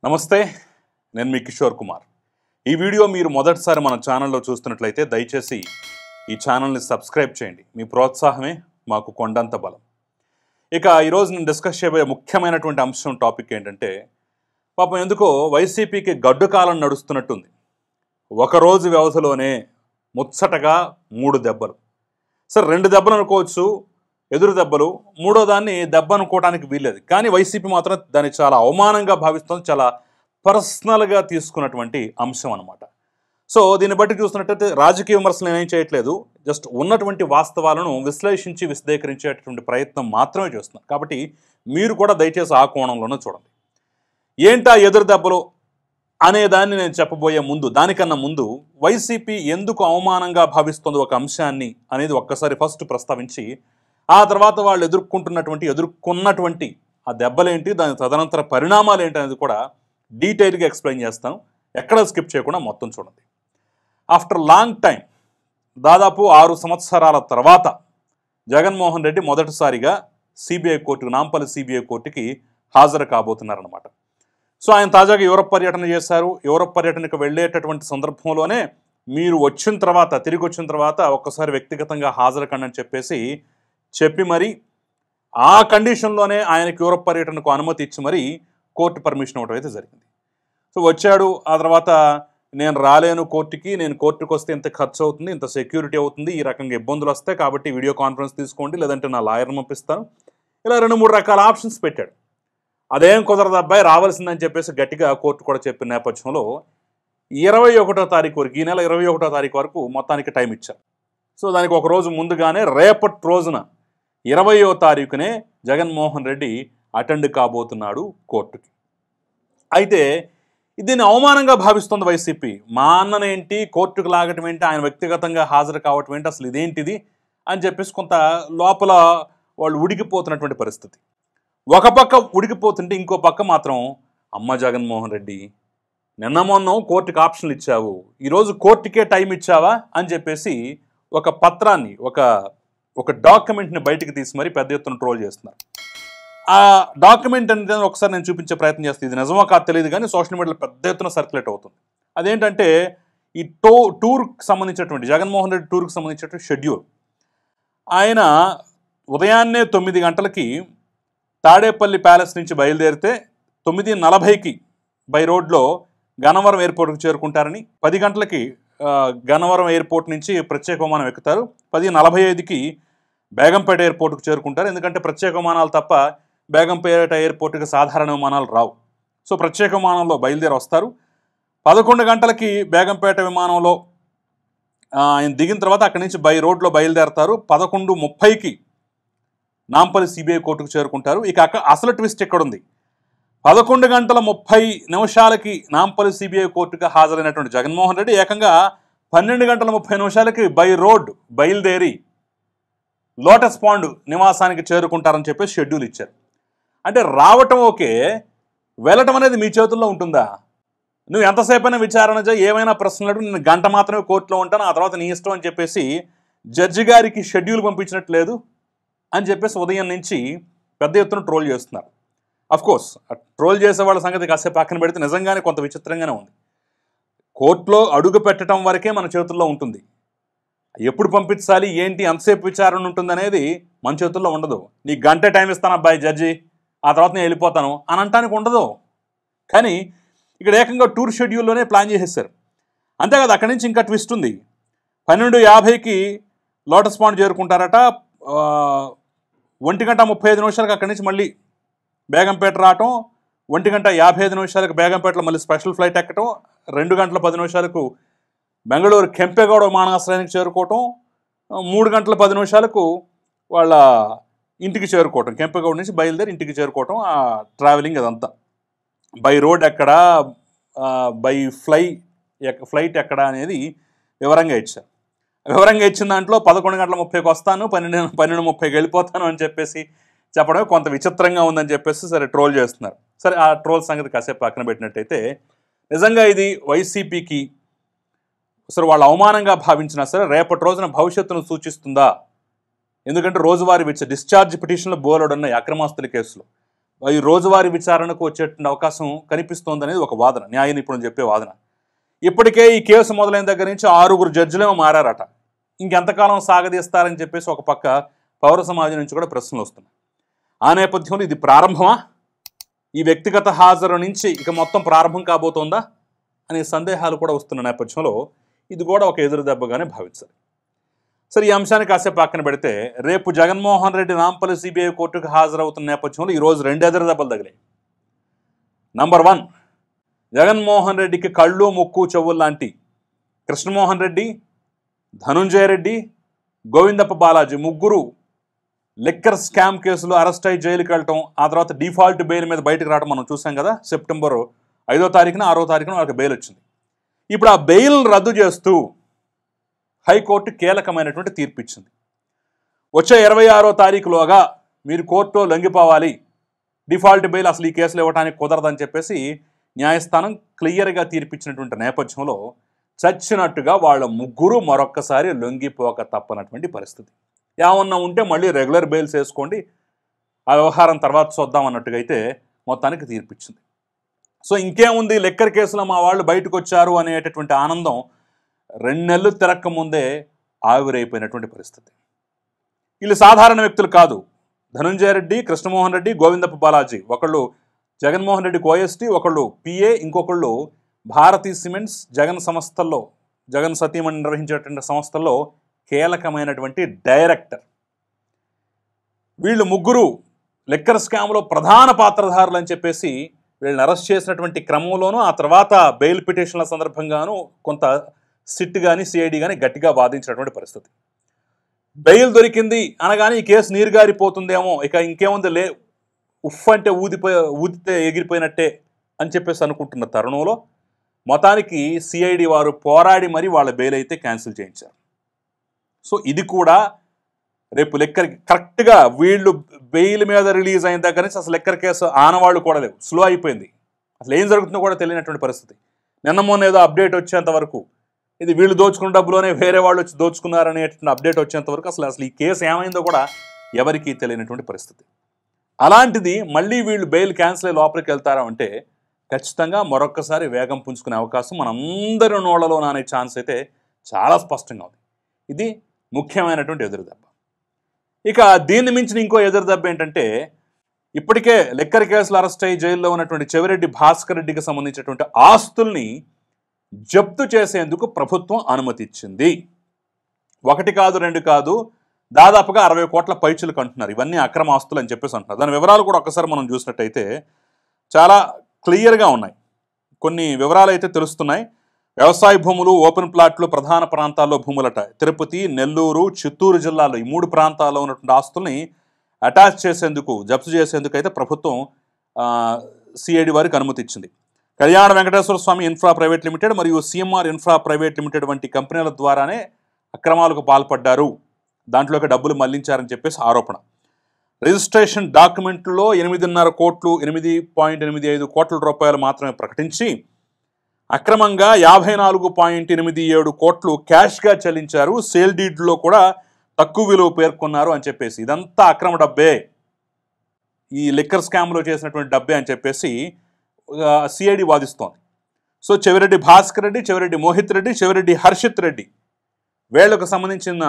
నమస్తే, నేను మీ కిషోర్ కుమార్. ఈ వీడియో మీరు మొదటిసారి మన ఛానల్లో చూస్తున్నట్లయితే దయచేసి ఈ ఛానల్ని సబ్స్క్రైబ్ చేయండి. మీ ప్రోత్సాహమే మాకు కొండంత బలం. ఇక ఈరోజు నేను డిస్కస్ చేయబోయే ముఖ్యమైనటువంటి అంశం టాపిక్ ఏంటంటే, పాపం ఎందుకో వైసీపీకి గడ్డు కాలం నడుస్తున్నట్టుంది. ఒకరోజు వ్యవధిలోనే ముచ్చటగా 3 దెబ్బలు. సరే, 2 దెబ్బలు అనుకోవచ్చు, ఎదురు దెబ్బలు. మూడో దాన్ని దెబ్బ అనుకోవడానికి వీల్లేదు. కానీ వైసీపీ మాత్రం దాన్ని చాలా అవమానంగా భావిస్తుంది, చాలా పర్సనల్గా తీసుకున్నటువంటి అంశం అనమాట. సో దీన్ని బట్టి చూస్తున్నట్టయితే రాజకీయ విమర్శలు ఏం చేయట్లేదు, జస్ట్ ఉన్నటువంటి వాస్తవాలను విశ్లేషించి విశదీకరించేటటువంటి ప్రయత్నం మాత్రమే చేస్తున్నారు. కాబట్టి మీరు కూడా దయచేసి ఆ కోణంలోనే చూడండి. ఏంటా ఎదురు దెబ్బలు అనేదాన్ని నేను చెప్పబోయే ముందు, దానికన్నా ముందు వైసీపీ ఎందుకు అవమానంగా భావిస్తుంది ఒక అంశాన్ని అనేది ఒక్కసారి ఫస్ట్ ప్రస్తావించి, ఆ తర్వాత వాళ్ళు ఎదుర్కొన్నటువంటి ఆ దెబ్బలేంటి, దాని తదనంతర పరిణామాలు ఏంటి అనేది కూడా డీటెయిల్గా ఎక్స్ప్లెయిన్ చేస్తాను. ఎక్కడ స్కిప్ చేయకుండా మొత్తం చూడండి. ఆఫ్టర్ లాంగ్ టైం, దాదాపు 6 సంవత్సరాల తర్వాత జగన్మోహన్ రెడ్డి మొదటిసారిగా సిబిఐ కోర్టుకు, నాంపల్లి సిబిఐ కోర్టుకి హాజరు కాబోతున్నారన్నమాట. సో ఆయన తాజాగా యూరప్ పర్యటన చేశారు. యూరప్ పర్యటనకు వెళ్ళేటటువంటి సందర్భంలోనే మీరు తిరిగి వచ్చిన తర్వాత ఒక్కసారి వ్యక్తిగతంగా హాజరు కండి అని చెప్పి మరి ఆ కండిషన్లోనే ఆయనకి యూరప్ పర్యటనకు అనుమతి ఇచ్చి మరి కోర్టు పర్మిషన్ ఇవ్వడం అయితే జరిగింది. సో వచ్చాడు. ఆ తర్వాత నేను రాలేను కోర్టుకి, నేను కోర్టుకు వస్తే ఇంత ఖర్చు అవుతుంది, ఇంత సెక్యూరిటీ అవుతుంది, ఈ రకంగా ఇబ్బందులు వస్తాయి, కాబట్టి వీడియో కాన్ఫరెన్స్ తీసుకోండి, లేదంటే నా లాయర్ని పంపిస్తాను, ఇలా 2-3 రకాల ఆప్షన్స్ పెట్టాడు. అదేం కుదరదు అబ్బాయి, రావాల్సిందని గట్టిగా కోర్టు కూడా చెప్పిన నేపథ్యంలో 21వ తారీఖు వరకు, ఈ నెల 21వ తారీఖు వరకు మొత్తానికి టైం ఇచ్చారు. సో దానికి ఒక రోజు ముందుగానే రేపటి రోజున 20వ తారీఖునే జగన్మోహన్ రెడ్డి అటెండ్ కాబోతున్నాడు కోర్టుకి. అయితే దీన్ని అవమానంగా భావిస్తుంది వైసీపీ. మా అన్ననేంటి కోర్టుకు లాగటం ఏంటి, ఆయన వ్యక్తిగతంగా హాజరు కావటం ఏంటి, అసలు ఇదేంటిది అని కొంత లోపల వాళ్ళు ఉడికిపోతున్నటువంటి పరిస్థితి. ఒక పక్క ఉడికిపోతుంటే ఇంకో పక్క మాత్రం, అమ్మ జగన్మోహన్ రెడ్డి, నిన్న మొన్న కోర్టుకు ఆప్షన్లు ఇచ్చావు, ఈరోజు కోర్టుకే టైం ఇచ్చావా అని ఒక పత్రాన్ని, ఒక డాక్యుమెంట్ని బయటికి తీసి మరీ పెద్ద ఎత్తున ట్రోల్ చేస్తున్నారు. ఆ డాక్యుమెంట్ అనేది ఒకసారి నేను చూపించే ప్రయత్నం చేస్తాను. ఇది నిజమో కాదు తెలియదు, కానీ సోషల్ మీడియాలో పెద్ద ఎత్తున సర్క్యులేట్ అవుతుంది. అదేంటంటే ఈ టూర్కి సంబంధించినటువంటి, జగన్మోహన్ రెడ్డి టూర్కి సంబంధించినటువంటి షెడ్యూల్. ఆయన ఉదయాన్నే 9 గంటలకి తాడేపల్లి ప్యాలెస్ నుంచి బయలుదేరితే 9:40కి బై రోడ్లో గన్నవరం ఎయిర్పోర్ట్కి చేరుకుంటారని, 10 గంటలకి గన్నవరం ఎయిర్పోర్ట్ నుంచి ప్రత్యేక విమానం ఎక్కుతారు, 10:45కి బేగంపేట ఎయిర్పోర్ట్కి చేరుకుంటారు. ఎందుకంటే ప్రత్యేక విమానాలు తప్ప బేగంపేట ఎయిర్పోర్ట్కి సాధారణ విమానాలు రావు. సో ప్రత్యేక విమానంలో బయలుదేరి వస్తారు. 11 గంటలకి బేగంపేట విమానంలో ఆయన దిగిన తర్వాత అక్కడి నుంచి బై రోడ్లో బయలుదేరతారు. 11:30కి నాంపల్లి సిబిఐ కోర్టుకు చేరుకుంటారు. ఇక అసలు ట్విస్ట్ ఎక్కడుంది, 11:30 నాంపల్లి సిబిఐ కోర్టుకు హాజరైనటువంటి జగన్మోహన్ రెడ్డి ఏకంగా 12:30 బై రోడ్ బయలుదేరి లోటస్ పాండ్ నివాసానికి చేరుకుంటారని షెడ్యూల్ ఇచ్చారు. అంటే రావటం ఓకే, వెళ్ళటం అనేది మీ చేతుల్లో ఉంటుందా? నువ్వు ఎంతసేపైనా విచారణ చేయి, ఏమైనా ప్రశ్నలు, నేను గంట మాత్రమే కోర్టులో ఉంటాను, ఆ తర్వాత నీ ఇష్టం అని జడ్జి గారికి షెడ్యూల్ పంపించినట్లేదు అని ఉదయం నుంచి పెద్ద ఎత్తున ట్రోల్ చేస్తున్నారు. అఫ్కోర్స్ ట్రోల్ చేసే వాళ్ళ సంగతి కాసేపు పక్కన పెడితే నిజంగానే కొంత విచిత్రంగానే ఉంది. కోర్టులో అడుగు పెట్టడం వరకే మన చేతుల్లో ఉంటుంది. ఎప్పుడు పంపించాలి, ఏంటి, ఎంతసేపు విచారణ ఉంటుంది అనేది మన చేతుల్లో ఉండదు. నీ గంట టైం ఇస్తాను అబ్బాయి జడ్జి, ఆ తర్వాత నేను వెళ్ళిపోతాను అని అంటానికి ఉండదు. కానీ ఇక్కడ ఏకంగా టూర్ షెడ్యూల్లోనే ప్లాన్ చేసేసారు. అంతేకాదు, అక్కడి నుంచి ఇంకా ట్విస్ట్ ఉంది. 12:50కి లోటస్ పాండ్ చేరుకుంటారట. 1:35 అక్కడి నుంచి మళ్ళీ బేగంపేట రావటం, 1:55 బేగంపేటలో మళ్ళీ స్పెషల్ ఫ్లైట్ ఎక్కటం, 2:10 బెంగళూరు కెంపెగౌడ విమానాశ్రయానికి చేరుకోవటం, 3:10 వాళ్ళ ఇంటికి చేరుకోవటం, కెంపెగౌడ నుంచి బయలుదేరి ఇంటికి చేరుకోవటం, ఆ ట్రావెలింగ్ అదంతా. బై రోడ్ ఎక్కడా, బై ఫ్లైట్ ఎక్కడా అనేది వివరంగా ఇచ్చారు. వివరంగా ఇచ్చిన దాంట్లో 11:30కి వస్తాను, 12:30కి వెళ్ళిపోతాను అని చెప్పడమే కొంత విచిత్రంగా ఉందని సరే ట్రోల్ చేస్తున్నారు. సరే, ఆ ట్రోల్ సంగతి కాసేపు పక్కన పెట్టినట్టయితే, నిజంగా ఇది వైసీపీకి అసలు వాళ్ళు అవమానంగా భావించినా సరే రేపటి రోజున భవిష్యత్తును సూచిస్తుందా? ఎందుకంటే రోజువారీ డిశ్చార్జ్ పిటిషన్లు బోలెడున్నాయి అక్రమాస్తుల కేసులో. ఈ రోజువారీ విచారణకు వచ్చేటువంటి అవకాశం కనిపిస్తోంది అనేది ఒక వాదన, న్యాయ నిపుణులు చెప్పే వాదన. ఇప్పటికే ఈ కేసు మొదలైన దగ్గర నుంచి 6 జడ్జిలేమో మారారట. ఇంకెంతకాలం సాగదీస్తారని చెప్పేసి ఒక పక్క పౌర సమాజం నుంచి కూడా ప్రశ్నలు వస్తున్నాయి. ఆ నేపథ్యంలో ఇది ప్రారంభమా, ఈ వ్యక్తిగత హాజరు నుంచి ఇక మొత్తం ప్రారంభం కాబోతోందా అనే సందేహాలు కూడా వస్తున్న నేపథ్యంలో ఇది కూడా ఒక ఎదురు దెబ్బగానే భావించాలి. సరే, ఈ అంశాన్ని కాసేపు పక్కన పెడితే రేపు జగన్మోహన్ రెడ్డి నాంపల్లి సిబిఐ కోర్టుకు హాజరవుతున్న నేపథ్యంలో ఈరోజు 2 ఎదురు దెబ్బలు తగిలాయి. నంబర్ 1, జగన్మోహన్ రెడ్డికి కళ్ళు ముక్కు చెవులు లాంటి కృష్ణమోహన్ రెడ్డి, ధనుంజయ రెడ్డి, గోవిందప్ప బాలాజీ ముగ్గురు లిక్కర్ స్కామ్ కేసులో అరెస్ట్ అయ్యి జైలుకి వెళ్ళటం, ఆ తర్వాత డిఫాల్ట్ బెయిల్ మీద బయటకు రావడం మనం చూసాం కదా. సెప్టెంబర్ 5వ తారీఖున 6వ తారీఖున వాళ్ళకి బెయిల్ వచ్చింది. ఇప్పుడు ఆ బెయిల్ రద్దు చేస్తూ హైకోర్టు కీలకమైనటువంటి తీర్పు ఇచ్చింది. వచ్చే 26వ తారీఖులోగా మీరు కోర్టులో లొంగిపోవాలి, డిఫాల్ట్ బెయిల్ అసలు ఈ కేసులు ఇవ్వడానికి కుదరదని చెప్పేసి న్యాయస్థానం క్లియర్గా తీర్పిచ్చినటువంటి నేపథ్యంలో చచ్చినట్టుగా వాళ్ళ ముగ్గురు మరొక్కసారి లొంగిపోక తప్పనటువంటి పరిస్థితి. ఏమన్నా ఉంటే మళ్ళీ రెగ్యులర్ బెయిల్స్ వేసుకోండి, ఆ వ్యవహారం తర్వాత చూద్దాం అన్నట్టుగా అయితే మొత్తానికి తీర్పిచ్చింది. సో ఇంకేముంది, లిక్కర్ కేసులో మా వాళ్ళు బయటకు వచ్చారు అనేటటువంటి ఆనందం 2 నెలలు తిరక్క ముందే ఆవిరైపోయినటువంటి పరిస్థితి. వీళ్ళు సాధారణ వ్యక్తులు కాదు. ధనుంజయ రెడ్డి, కృష్ణమోహన్ రెడ్డి, గోవిందప్ప బాలాజీ, ఒకళ్ళు జగన్మోహన్ రెడ్డికి ఓఎస్టీ, ఒకళ్ళు పిఏ, ఇంకొకళ్ళు భారతీ సిమెంట్స్, జగన్ సంస్థల్లో, జగన్ సతీమణి నిర్వహించేటువంటి సంస్థల్లో కీలకమైనటువంటి డైరెక్టర్. వీళ్ళు ముగ్గురు లిక్కర్ స్కామ్లో ప్రధాన పాత్రధారులు అని చెప్పేసి వీళ్ళని అరెస్ట్ చేసినటువంటి క్రమంలోనూ, ఆ తర్వాత బెయిల్ పిటిషన్ల సందర్భంగానూ కొంత సిట్ కానీ సిఐడి కానీ గట్టిగా వాదించినటువంటి పరిస్థితి. బెయిల్ దొరికింది అనగానే ఈ కేసు నీరుగారిపోతుందేమో, ఇక ఇంకేముంది ఉఫ్ అంటే ఊదితే ఎగిరిపోయినట్టే అని చెప్పేసి అనుకుంటున్న తరుణంలో మొత్తానికి సిఐడి వారు పోరాడి మరీ వాళ్ళ బెయిల్ అయితే క్యాన్సిల్ చేయించారు. సో ఇది కూడా రేపు లెక్కర్ కరెక్ట్గా వీళ్ళు బెయిల్ మీద రిలీజ్ అయిన దగ్గర నుంచి అసలు లెక్కర్ కేసు ఆనవాళ్ళు కూడా లేవు, స్లో అయిపోయింది. అసలు ఏం జరుగుతుందో కూడా తెలియనటువంటి పరిస్థితి. నిన్న మొన్న ఏదో అప్డేట్ వచ్చేంత వరకు ఇది వీళ్ళు దోచుకున్న డబ్బులోనే వేరే వాళ్ళు వచ్చి దోచుకున్నారనేటువంటి అప్డేట్ వచ్చేంత వరకు అసలు ఈ కేసు ఏమైందో కూడా ఎవరికీ తెలియనటువంటి పరిస్థితి. అలాంటిది మళ్ళీ వీళ్ళు బెయిల్ క్యాన్సిల్ అయ్యి లోపలికి వెళ్తారా అంటే ఖచ్చితంగా మరొక్కసారి వేగం పుంజుకునే అవకాశం మనందరి నోళ్లలో నానే ఛాన్స్ అయితే చాలా స్పష్టంగా ఉంది. ఇది ముఖ్యమైనటువంటి ఎదురుదెబ్బ. ఇక దీన్ని మించిన ఇంకో ఎదురుదెబ్బ ఏంటంటే, ఇప్పటికే లిక్కర్ కేసులు అరెస్ట్ అయ్యి జైల్లో ఉన్నటువంటి చెవిరెడ్డి భాస్కర్ రెడ్డికి సంబంధించినటువంటి ఆస్తుల్ని జప్తు చేసేందుకు ప్రభుత్వం అనుమతి ఇచ్చింది. 1 కాదు 2 కాదు, దాదాపుగా 60 కోట్ల పైచులకు అంటున్నారు. ఇవన్నీ అక్రమ ఆస్తులు అని చెప్పేసి అంటున్నారు. దాని వివరాలు కూడా ఒక్కసారి మనం చూసినట్టయితే చాలా క్లియర్గా ఉన్నాయి. కొన్ని వివరాలు అయితే తెలుస్తున్నాయి. వ్యవసాయ భూములు, ఓపెన్ ప్లాట్లు, ప్రధాన ప్రాంతాల్లో భూములట. తిరుపతి, నెల్లూరు, చిత్తూరు జిల్లాలో ఈ 3 ప్రాంతాల్లో ఉన్నటువంటి ఆస్తుల్ని అటాచ్ చేసేందుకు, జప్తు చేసేందుకు అయితే ప్రభుత్వం సిఐడి వారికి అనుమతి ఇచ్చింది. కళ్యాణ వెంకటేశ్వర స్వామి ఇన్ఫ్రా ప్రైవేట్ లిమిటెడ్ మరియు సిఎంఆర్ ఇన్ఫ్రా ప్రైవేట్ లిమిటెడ్ వంటి కంపెనీల ద్వారానే అక్రమాలకు పాల్పడ్డారు, దాంట్లోకి డబ్బులు మళ్లించారని చెప్పేసి ఆరోపణ. రిజిస్ట్రేషన్ డాక్యుమెంట్లో 8.5 కోట్లు, 8.85 కోట్ల రూపాయలు మాత్రమే ప్రకటించి అక్రమంగా 54.87 కోట్లు క్యాష్గా చెల్లించారు. సేల్ డీడ్లో కూడా తక్కువ విలువ పేర్కొన్నారు అని చెప్పేసి ఇదంతా అక్రమ డబ్బే, ఈ లిక్కర్ స్కామ్లో చేసినటువంటి డబ్బే అని చెప్పేసి సిఐడి వాదిస్తోంది. సో చెవిరెడ్డి భాస్కర్ రెడ్డి, చెవిరెడ్డి మోహిత్ రెడ్డి, చెవిరెడ్డి హర్షిత్ రెడ్డి వీళ్లకు సంబంధించిన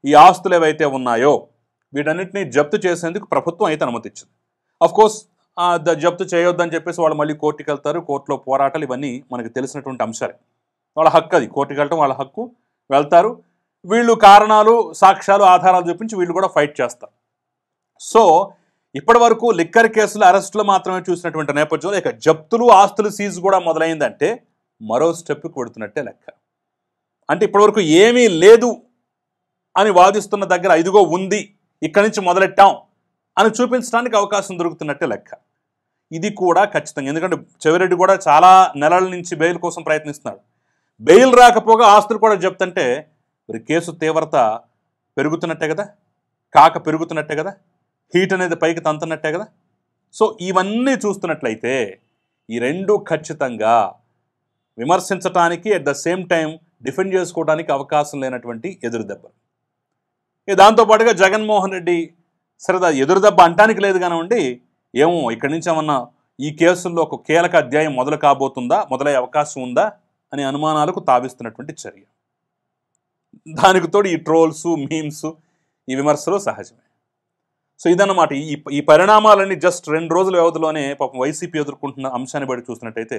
ఈ ఆస్తులు ఏవైతే ఉన్నాయో వీటన్నిటిని జప్తు చేసేందుకు ప్రభుత్వం అయితే అనుమతి ఇచ్చింది. అఫ్కోర్స్ జప్తు చేయొద్దని చెప్పేసి వాళ్ళు మళ్ళీ కోర్టుకి వెళ్తారు, కోర్టులో పోరాటాలు, ఇవన్నీ మనకు తెలిసినటువంటి అంశాలే. వాళ్ళ హక్కు అది, కోర్టుకి వెళ్ళటం వాళ్ళ హక్కు, వెళ్తారు. వీళ్ళు కారణాలు, సాక్ష్యాలు, ఆధారాలు చూపించి వీళ్ళు కూడా ఫైట్ చేస్తారు. సో ఇప్పటి వరకు లిక్కర్ కేసులు, అరెస్టులు మాత్రమే చూసినటువంటి నేపథ్యంలో ఇక జప్తులు, ఆస్తులు సీజ్ కూడా మొదలైందంటే మరో స్టెప్కి కొడుతున్నట్టే లెక్క. అంటే ఇప్పటివరకు ఏమీ లేదు అని వాదిస్తున్న దగ్గర ఇదిగో ఉంది, ఇక్కడి నుంచి మొదలెట్టాం అని చూపించడానికి అవకాశం దొరుకుతున్నట్టే లెక్క. ఇది కూడా ఖచ్చితంగా, ఎందుకంటే చెవిరెడ్డి కూడా చాలా నెలల నుంచి బెయిల్ కోసం ప్రయత్నిస్తున్నాడు. బెయిల్ రాకపోగా ఆస్తులు కూడా జప్తంటే మరి కేసు తీవ్రత పెరుగుతున్నట్టే కదా, కాక పెరుగుతున్నట్టే కదా, హీట్ అనేది పైకి తంతున్నట్టే కదా. సో ఇవన్నీ చూస్తున్నట్లయితే ఈ రెండు ఖచ్చితంగా విమర్శించడానికి at the same time defend చేసుకోవడానికి అవకాశం లేనటువంటి ఎదురుదెబ్బలు. దాంతోపాటుగా జగన్మోహన్ రెడ్డి సరే ఎదురుదెబ్బ అంటానికి లేదు కానివ్వండి, ఏమో ఇక్కడి నుంచి ఏమన్నా ఈ కేసుల్లో ఒక కీలక అధ్యాయం మొదలయ్యే అవకాశం ఉందా అనే అనుమానాలకు తావిస్తున్నటువంటి చర్య. దానికి తోడు ఈ ట్రోల్స్, మీమ్స్, ఈ విమర్శలు సహజమే. సో ఇదన్నమాట. ఈ పరిణామాలన్నీ జస్ట్ 2 రోజుల వ్యవధిలోనే పాపం వైసీపీ ఎదుర్కొంటున్న అంశాన్ని బట్టి చూసినట్టయితే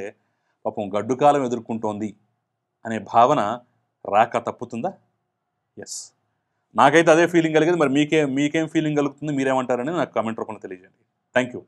పాపం గడ్డుకాలం ఎదుర్కొంటోంది అనే భావన రాక తప్పుతుందా? ఎస్, నాకైతే అదే ఫీలింగ్ కలిగేది. మరి మీకేం ఫీలింగ్ కలుగుతుంది, మీరేమంటారని నాకు కామెంట్ రూపంలో తెలియజేయండి. Thank you.